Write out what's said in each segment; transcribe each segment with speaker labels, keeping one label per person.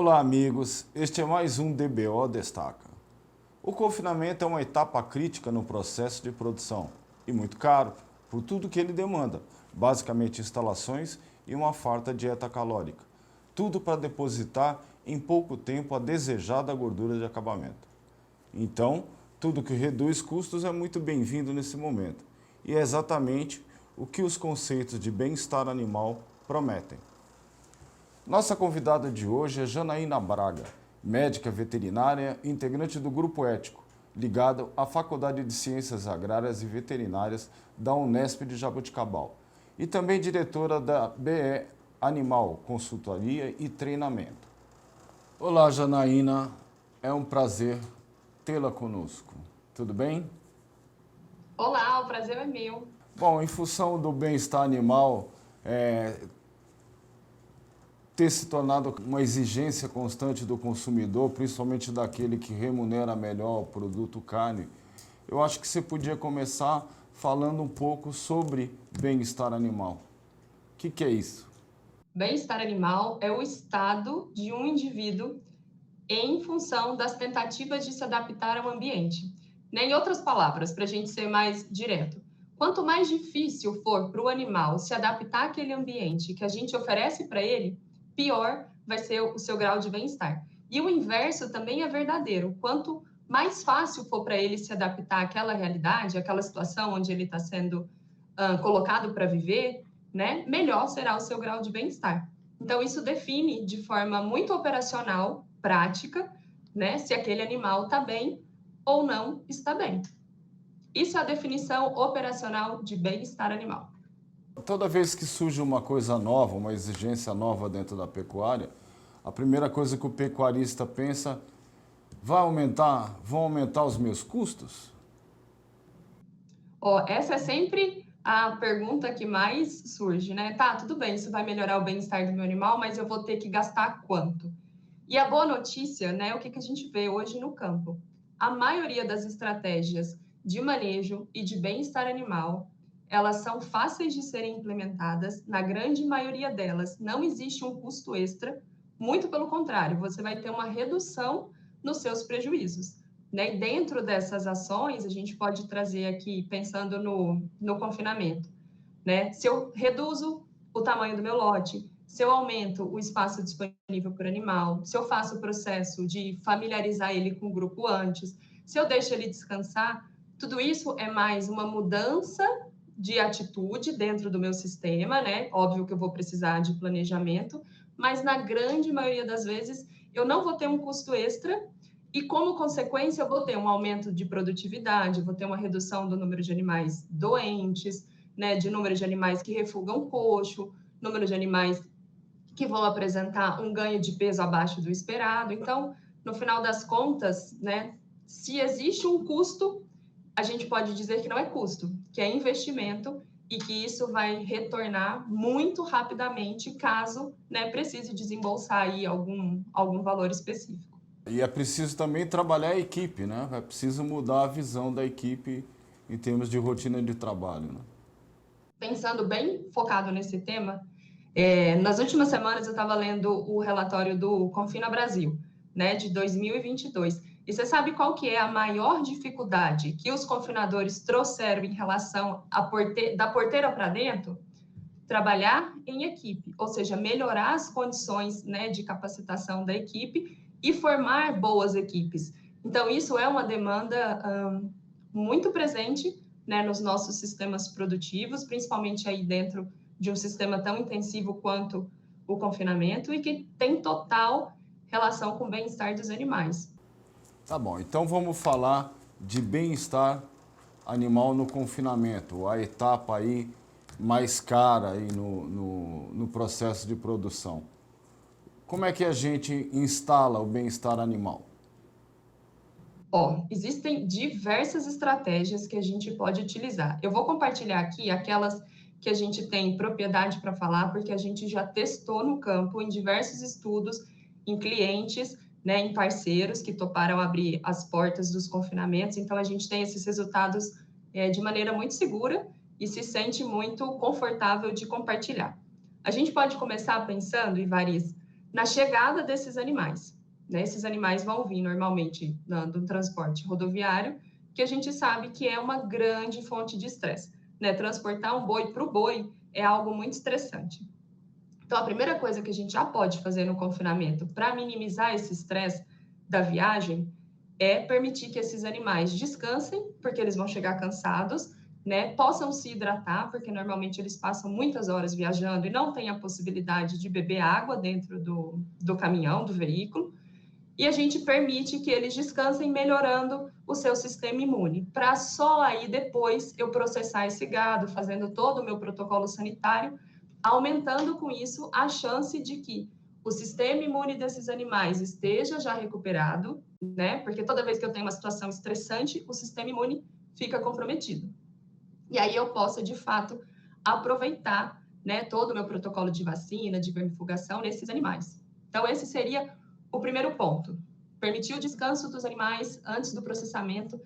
Speaker 1: Olá, amigos. Este é mais um DBO Destaca. O confinamento é uma etapa crítica no processo de produção e muito caro por tudo que ele demanda, basicamente instalações e uma farta dieta calórica. Tudo para depositar em pouco tempo a desejada gordura de acabamento. Então, tudo que reduz custos é muito bem-vindo nesse momento. E é exatamente o que os conceitos de bem-estar animal prometem. Nossa convidada de hoje é Janaína Braga, médica veterinária, integrante do Grupo Ético, ligado à Faculdade de Ciências Agrárias e Veterinárias da Unesp de Jaboticabal, e também diretora da BE Animal, Consultoria e Treinamento. Olá, Janaína, é um prazer tê-la conosco. Tudo bem?
Speaker 2: Olá, o prazer é meu.
Speaker 1: Bom, em função do bem-estar animal, ter se tornado uma exigência constante do consumidor, principalmente daquele que remunera melhor o produto carne, eu acho que você podia começar falando um pouco sobre bem-estar animal. O que é isso?
Speaker 2: Bem-estar animal é o estado de um indivíduo em função das tentativas de se adaptar ao ambiente. Em outras palavras, para a gente ser mais direto, quanto mais difícil for para o animal se adaptar àquele ambiente que a gente oferece para ele, pior vai ser o seu grau de bem-estar. E o inverso também é verdadeiro. Quanto mais fácil for para ele se adaptar àquela realidade, àquela situação onde ele está sendo colocado para viver, né, melhor será o seu grau de bem-estar. Então, isso define de forma muito operacional, prática, né, se aquele animal está bem ou não está bem. Isso é a definição operacional de bem-estar animal.
Speaker 1: Toda vez que surge uma coisa nova, uma exigência nova dentro da pecuária, a primeira coisa que o pecuarista pensa, vão aumentar os meus custos?
Speaker 2: Essa é sempre a pergunta que mais surge, né? Tá, tudo bem, isso vai melhorar o bem-estar do meu animal, mas eu vou ter que gastar quanto? E a boa notícia, né, o que a gente vê hoje no campo? A maioria das estratégias de manejo e de bem-estar animal, elas são fáceis de serem implementadas, na grande maioria delas não existe um custo extra, muito pelo contrário, você vai ter uma redução nos seus prejuízos. Né? E dentro dessas ações, a gente pode trazer aqui, pensando no confinamento, né? Se eu reduzo o tamanho do meu lote, se eu aumento o espaço disponível por animal, se eu faço o processo de familiarizar ele com o grupo antes, se eu deixo ele descansar, tudo isso é mais uma mudança de atitude dentro do meu sistema, né? Óbvio que eu vou precisar de planejamento, mas na grande maioria das vezes eu não vou ter um custo extra e, como consequência, eu vou ter um aumento de produtividade, vou ter uma redução do número de animais doentes, né, de número de animais que refugam coxo, número de animais que vão apresentar um ganho de peso abaixo do esperado. Então, no final das contas, né, se existe um custo, a gente pode dizer que não é custo, que é investimento e que isso vai retornar muito rapidamente caso, né, precise desembolsar aí algum valor específico.
Speaker 1: E é preciso também trabalhar a equipe, né? É preciso mudar a visão da equipe em termos de rotina de trabalho, né?
Speaker 2: Pensando bem focado nesse tema, nas últimas semanas eu estava lendo o relatório do Confina Brasil, né, de 2022. E você sabe qual que é a maior dificuldade que os confinadores trouxeram em relação da porteira para dentro? Trabalhar em equipe, ou seja, melhorar as condições, né, de capacitação da equipe e formar boas equipes. Então, isso é uma demanda muito presente, né, nos nossos sistemas produtivos, principalmente aí dentro de um sistema tão intensivo quanto o confinamento e que tem total relação com o bem-estar dos animais.
Speaker 1: Tá bom, então vamos falar de bem-estar animal no confinamento, a etapa aí mais cara aí no processo de produção. Como é que a gente instala o bem-estar animal?
Speaker 2: Existem diversas estratégias que a gente pode utilizar. Eu vou compartilhar aqui aquelas que a gente tem propriedade para falar, porque a gente já testou no campo, em diversos estudos, em clientes, né, em parceiros que toparam abrir as portas dos confinamentos. Então, a gente tem esses resultados de maneira muito segura e se sente muito confortável de compartilhar. A gente pode começar pensando, Ivariz, na chegada desses animais. Né? Esses animais vão vir normalmente do transporte rodoviário, que a gente sabe que é uma grande fonte de estresse. Né? Transportar um boi para o boi é algo muito estressante. Então, a primeira coisa que a gente já pode fazer no confinamento para minimizar esse estresse da viagem é permitir que esses animais descansem, porque eles vão chegar cansados, né? Possam se hidratar, porque normalmente eles passam muitas horas viajando e não têm a possibilidade de beber água dentro do caminhão, do veículo. E a gente permite que eles descansem, melhorando o seu sistema imune, para só aí depois eu processar esse gado, fazendo todo o meu protocolo sanitário, aumentando com isso a chance de que o sistema imune desses animais esteja já recuperado, né? Porque toda vez que eu tenho uma situação estressante, o sistema imune fica comprometido. E aí eu posso, de fato, aproveitar, né, todo o meu protocolo de vacina, de vermifugação nesses animais. Então, esse seria o primeiro ponto. Permitir o descanso dos animais antes do processamento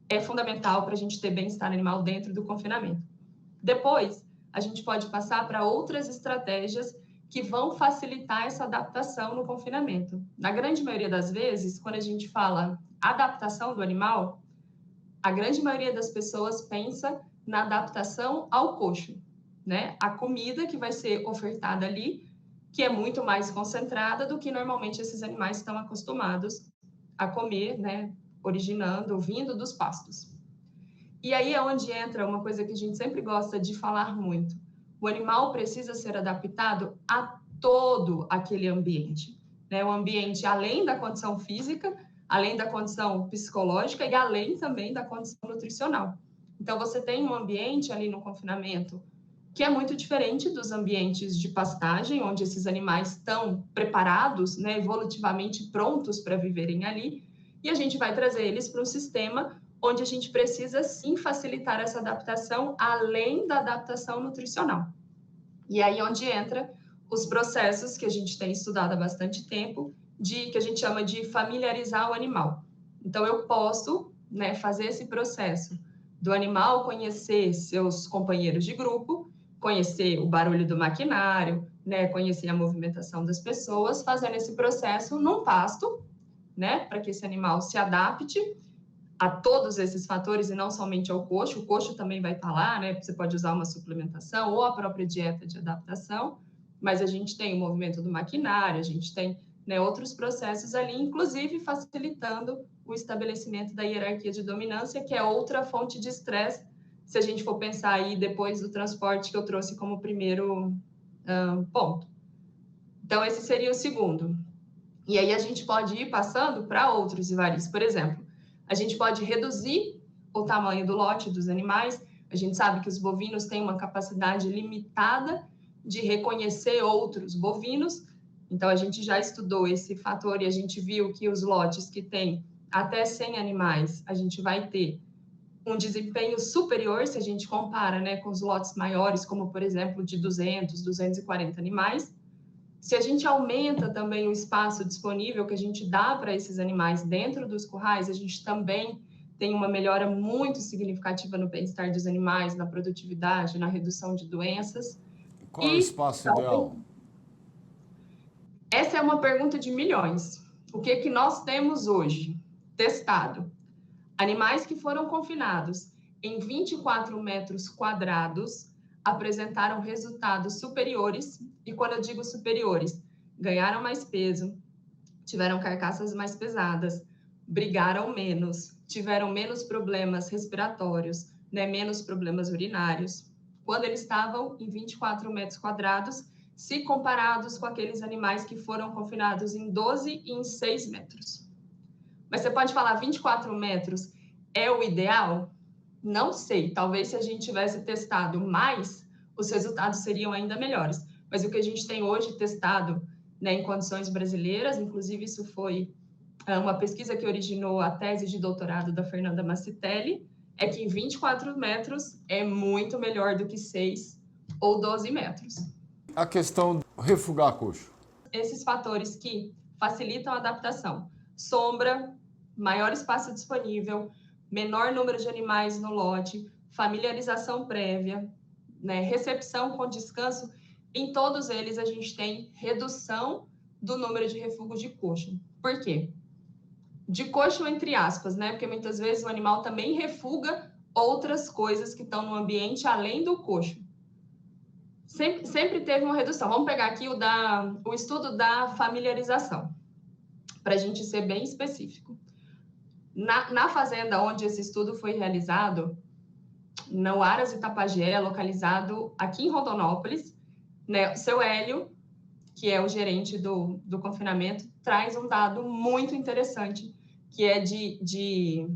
Speaker 2: é fundamental para a gente ter bem-estar animal dentro do confinamento. Depois, a gente pode passar para outras estratégias que vão facilitar essa adaptação no confinamento. Na grande maioria das vezes, quando a gente fala adaptação do animal, a grande maioria das pessoas pensa na adaptação ao coxo, né? A comida que vai ser ofertada ali, que é muito mais concentrada do que normalmente esses animais estão acostumados a comer, né? Originando, vindo dos pastos. E aí é onde entra uma coisa que a gente sempre gosta de falar muito. O animal precisa ser adaptado a todo aquele ambiente, né? O ambiente além da condição física, além da condição psicológica e além também da condição nutricional. Então, você tem um ambiente ali no confinamento que é muito diferente dos ambientes de pastagem, onde esses animais estão preparados, né, evolutivamente prontos para viverem ali, e a gente vai trazer eles para um sistema onde a gente precisa sim facilitar essa adaptação, além da adaptação nutricional. E aí onde entra os processos que a gente tem estudado há bastante tempo, que a gente chama de familiarizar o animal. Então, eu posso, né, fazer esse processo do animal conhecer seus companheiros de grupo, conhecer o barulho do maquinário, né, conhecer a movimentação das pessoas, fazendo esse processo num pasto, né, para que esse animal se adapte a todos esses fatores e não somente ao coxo. O coxo também vai estar lá, né? Você pode usar uma suplementação ou a própria dieta de adaptação, mas a gente tem o movimento do maquinário, a gente tem, né, outros processos ali, inclusive facilitando o estabelecimento da hierarquia de dominância, que é outra fonte de estresse, se a gente for pensar aí depois do transporte que eu trouxe como primeiro ponto. Então, esse seria o segundo. E aí a gente pode ir passando para outros vivarizes. Por exemplo, a gente pode reduzir o tamanho do lote dos animais. A gente sabe que os bovinos têm uma capacidade limitada de reconhecer outros bovinos. Então, a gente já estudou esse fator e a gente viu que os lotes que têm até 100 animais, a gente vai ter um desempenho superior se a gente compara, né, com os lotes maiores, como, por exemplo, de 200, 240 animais. Se a gente aumenta também o espaço disponível que a gente dá para esses animais dentro dos currais, a gente também tem uma melhora muito significativa no bem-estar dos animais, na produtividade, na redução de doenças.
Speaker 1: Qual é o espaço ideal?
Speaker 2: Essa é uma pergunta de milhões. O que nós temos hoje testado? Animais que foram confinados em 24 metros quadrados apresentaram resultados superiores, e quando eu digo superiores, ganharam mais peso, tiveram carcaças mais pesadas, brigaram menos, tiveram menos problemas respiratórios, né, menos problemas urinários, quando eles estavam em 24 metros quadrados, se comparados com aqueles animais que foram confinados em 12 e em 6 metros. Mas você pode falar 24 metros é o ideal? Não sei, talvez se a gente tivesse testado mais, os resultados seriam ainda melhores. Mas o que a gente tem hoje testado, né, em condições brasileiras, inclusive isso foi uma pesquisa que originou a tese de doutorado da Fernanda Massitelli, é que em 24 metros é muito melhor do que 6 ou 12 metros.
Speaker 1: A questão de refugar coxo.
Speaker 2: Esses fatores que facilitam a adaptação, sombra, maior espaço disponível, menor número de animais no lote, familiarização prévia, né, recepção com descanso, em todos eles a gente tem redução do número de refugos de coxo. Por quê? De coxo entre aspas, né? Porque muitas vezes o animal também refuga outras coisas que estão no ambiente além do coxo. Sempre teve uma redução. Vamos pegar aqui o estudo da familiarização, para a gente ser bem específico. Na fazenda onde esse estudo foi realizado, no Aras Itapajé, localizado aqui em Rondonópolis, né, o seu Hélio, que é o gerente do confinamento, traz um dado muito interessante, que é de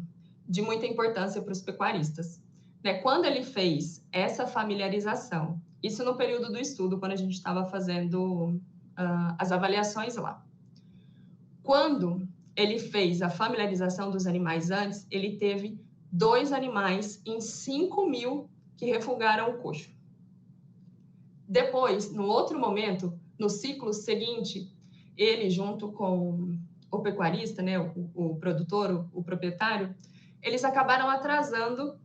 Speaker 2: muita importância para os pecuaristas. Né, quando ele fez essa familiarização, isso no período do estudo, quando a gente estava fazendo as avaliações lá. Quando ele fez a familiarização dos animais antes, ele teve 2 animais em 5.000 que refugaram o coxo. Depois, no outro momento, no ciclo seguinte, ele junto com o pecuarista, né, o produtor, o proprietário, eles acabaram atrasando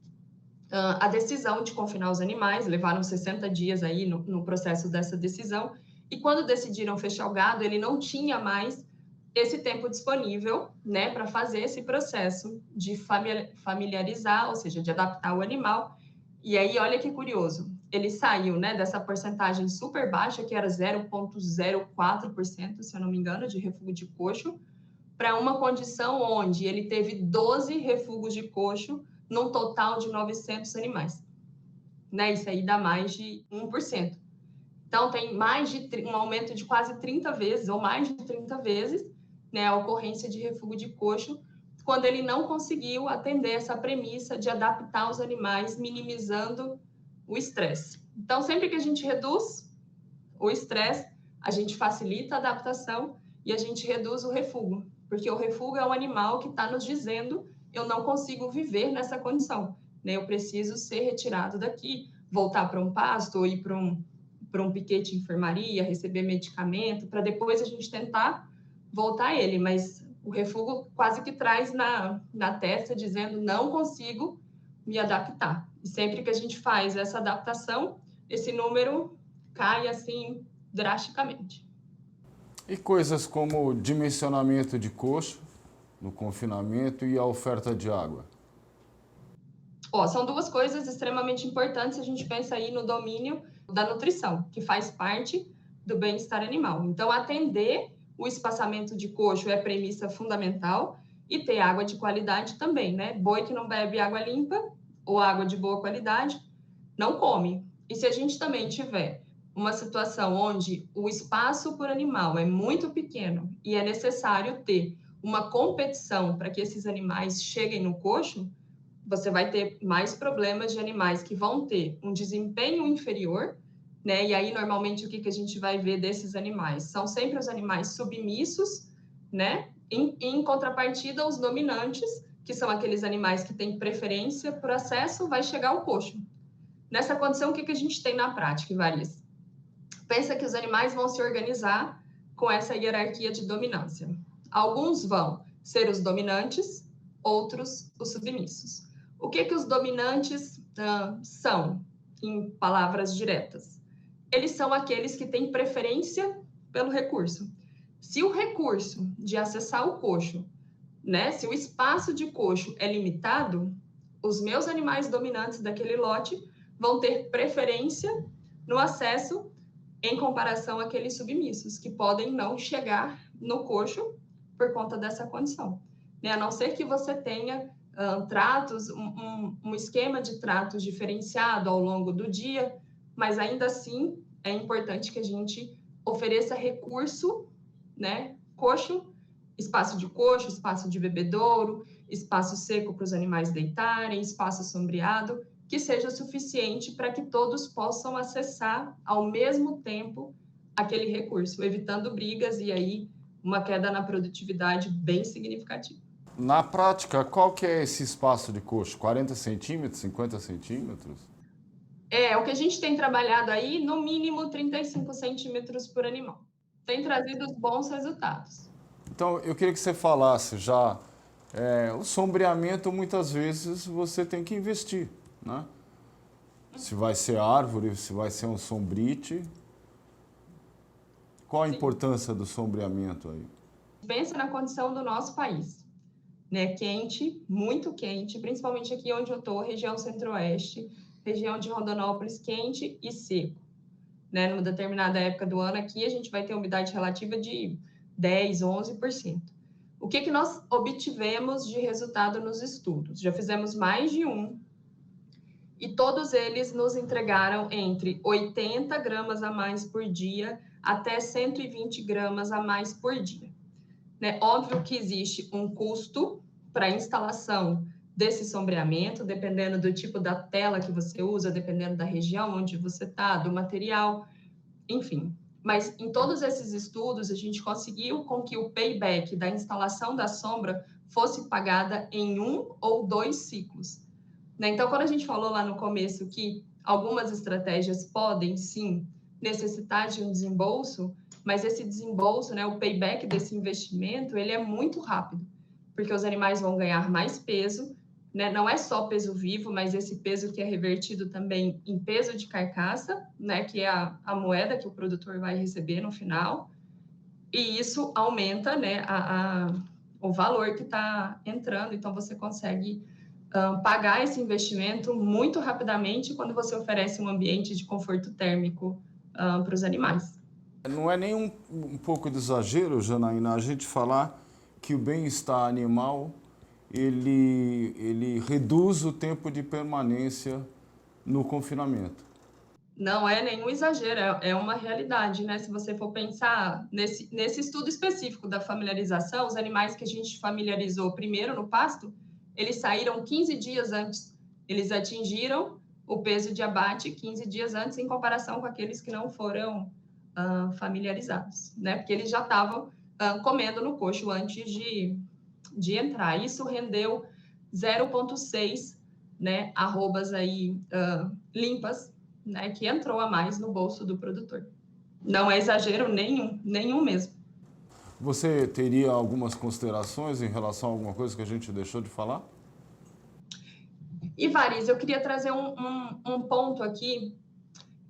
Speaker 2: a decisão de confinar os animais, levaram 60 dias aí no processo dessa decisão, e quando decidiram fechar o gado, ele não tinha mais esse tempo disponível, né, para fazer esse processo de familiarizar, ou seja, de adaptar o animal. E aí, olha que curioso, ele saiu, né, dessa porcentagem super baixa, que era 0,04%, se eu não me engano, de refúgio de coxo, para uma condição onde ele teve 12 refugos de coxo num total de 900 animais. Né, isso aí dá mais de 1%. Então, tem um aumento de quase 30 vezes, ou mais de 30 vezes, né, a ocorrência de refúgio de coxo, quando ele não conseguiu atender essa premissa de adaptar os animais, minimizando o estresse. Então, sempre que a gente reduz o estresse, a gente facilita a adaptação e a gente reduz o refúgio, porque o refúgio é um animal que está nos dizendo: eu não consigo viver nessa condição, né? Eu preciso ser retirado daqui, voltar para um pasto ou ir para um piquete de enfermaria, receber medicamento, para depois a gente tentar voltar ele, mas o refúgio quase que traz na testa, dizendo: não consigo me adaptar. E sempre que a gente faz essa adaptação, esse número cai assim drasticamente.
Speaker 1: E coisas como o dimensionamento de coxo no confinamento e a oferta de água?
Speaker 2: São 2 coisas extremamente importantes se a gente pensa aí no domínio da nutrição, que faz parte do bem-estar animal. Então, atender o espaçamento de coxo é premissa fundamental, e ter água de qualidade também, né? Boi que não bebe água limpa ou água de boa qualidade não come. E se a gente também tiver uma situação onde o espaço por animal é muito pequeno e é necessário ter uma competição para que esses animais cheguem no coxo, você vai ter mais problemas de animais que vão ter um desempenho inferior, né? E aí, normalmente, o que a gente vai ver desses animais? São sempre os animais submissos, né? Em contrapartida, os dominantes, que são aqueles animais que têm preferência por acesso, vai chegar ao coxo. Nessa condição, o que a gente tem na prática, Varias? Pensa que os animais vão se organizar com essa hierarquia de dominância. Alguns vão ser os dominantes, outros os submissos. O que os dominantes são, em palavras diretas? Eles são aqueles que têm preferência pelo recurso. Se o recurso de acessar o coxo, né, se o espaço de coxo é limitado, os meus animais dominantes daquele lote vão ter preferência no acesso em comparação àqueles submissos, que podem não chegar no coxo por conta dessa condição. Né? A não ser que você tenha tratos, um esquema de tratos diferenciado ao longo do dia, mas ainda assim é importante que a gente ofereça recurso, né? Coxo, espaço de coxo, espaço de bebedouro, espaço seco para os animais deitarem, espaço sombreado, que seja suficiente para que todos possam acessar ao mesmo tempo aquele recurso, evitando brigas e aí uma queda na produtividade bem significativa.
Speaker 1: Na prática, qual que é esse espaço de coxo? 40 centímetros, 50 centímetros?
Speaker 2: O que a gente tem trabalhado aí, no mínimo 35 centímetros por animal. Tem trazido bons resultados.
Speaker 1: Então, eu queria que você falasse já, o sombreamento muitas vezes você tem que investir, né? Se vai ser árvore, se vai ser um sombrite. Qual a
Speaker 2: Sim.
Speaker 1: importância do sombreamento aí?
Speaker 2: Pensa na condição do nosso país, né? Quente, muito quente, principalmente aqui onde eu estou, região centro-oeste, região de Rondonópolis, quente e seco, né? Numa determinada época do ano aqui, a gente vai ter umidade relativa de 10, 11%. O que nós obtivemos de resultado nos estudos? Já fizemos mais de um, e todos eles nos entregaram entre 80 gramas a mais por dia até 120 gramas a mais por dia. Né? Óbvio que existe um custo para a instalação desse sombreamento, dependendo do tipo da tela que você usa, dependendo da região onde você está, do material, enfim. Mas em todos esses estudos, a gente conseguiu com que o payback da instalação da sombra fosse pagada em 1 ou 2 ciclos. Né? Então, quando a gente falou lá no começo que algumas estratégias podem, sim, necessitar de um desembolso, mas esse desembolso, né, o payback desse investimento, ele é muito rápido, porque os animais vão ganhar mais peso, né? Não é só peso vivo, mas esse peso que é revertido também em peso de carcaça, né, que é a moeda que o produtor vai receber no final, e isso aumenta, né, o valor que está entrando, então você consegue pagar esse investimento muito rapidamente quando você oferece um ambiente de conforto térmico para os animais.
Speaker 1: Não é nem um pouco de exagero, Janaína, a gente falar que o bem-estar animal ele reduz o tempo de permanência no confinamento.
Speaker 2: Não é nenhum exagero, é uma realidade, né? Se você for pensar nesse estudo específico da familiarização, os animais que a gente familiarizou primeiro no pasto, eles saíram 15 dias antes. Eles atingiram o peso de abate 15 dias antes, em comparação com aqueles que não foram familiarizados, né? Porque eles já estavam comendo no coxo antes de entrar. Isso rendeu 0,6, né, arrobas aí limpas, né, que entrou a mais no bolso do produtor. Não é exagero nenhum mesmo.
Speaker 1: Você teria algumas considerações em relação a alguma coisa que a gente deixou de falar?
Speaker 2: E, Varis, eu queria trazer um ponto aqui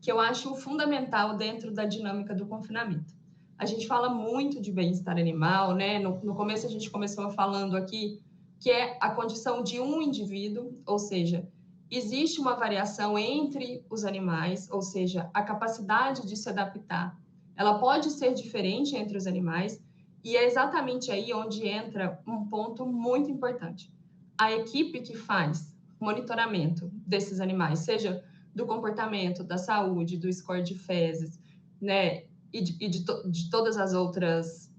Speaker 2: que eu acho fundamental dentro da dinâmica do confinamento. A gente fala muito de bem-estar animal, né? No começo a gente começou falando aqui que é a condição de um indivíduo, ou seja, existe uma variação entre os animais, ou seja, a capacidade de se adaptar, ela pode ser diferente entre os animais, e é exatamente aí onde entra um ponto muito importante. A equipe que faz monitoramento desses animais, seja do comportamento, da saúde, do score de fezes, né, de todas as outras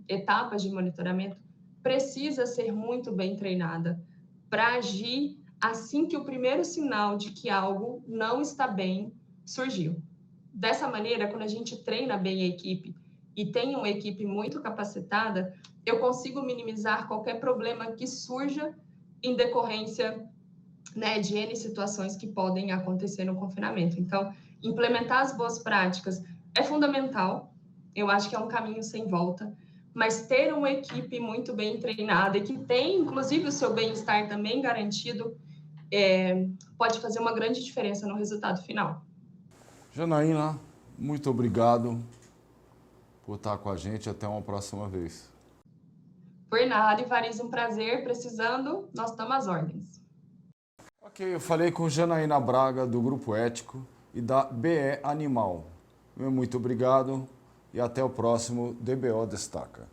Speaker 2: etapas de monitoramento, precisa ser muito bem treinada para agir assim que o primeiro sinal de que algo não está bem surgiu. Dessa maneira, quando a gente treina bem a equipe e tem uma equipe muito capacitada, eu consigo minimizar qualquer problema que surja em decorrência, né, de N situações que podem acontecer no confinamento. Então, implementar as boas práticas é fundamental, eu acho que é um caminho sem volta, mas ter uma equipe muito bem treinada e que tem, inclusive, o seu bem-estar também garantido, pode fazer uma grande diferença no resultado final.
Speaker 1: Janaína, muito obrigado por estar com a gente. Até uma próxima vez.
Speaker 2: Por nada, Ivariz, um prazer. Precisando, nós estamos às ordens.
Speaker 1: Ok, eu falei com Janaína Braga, do Grupo Ético e da BE Animal. Muito obrigado e até o próximo DBO Destaca.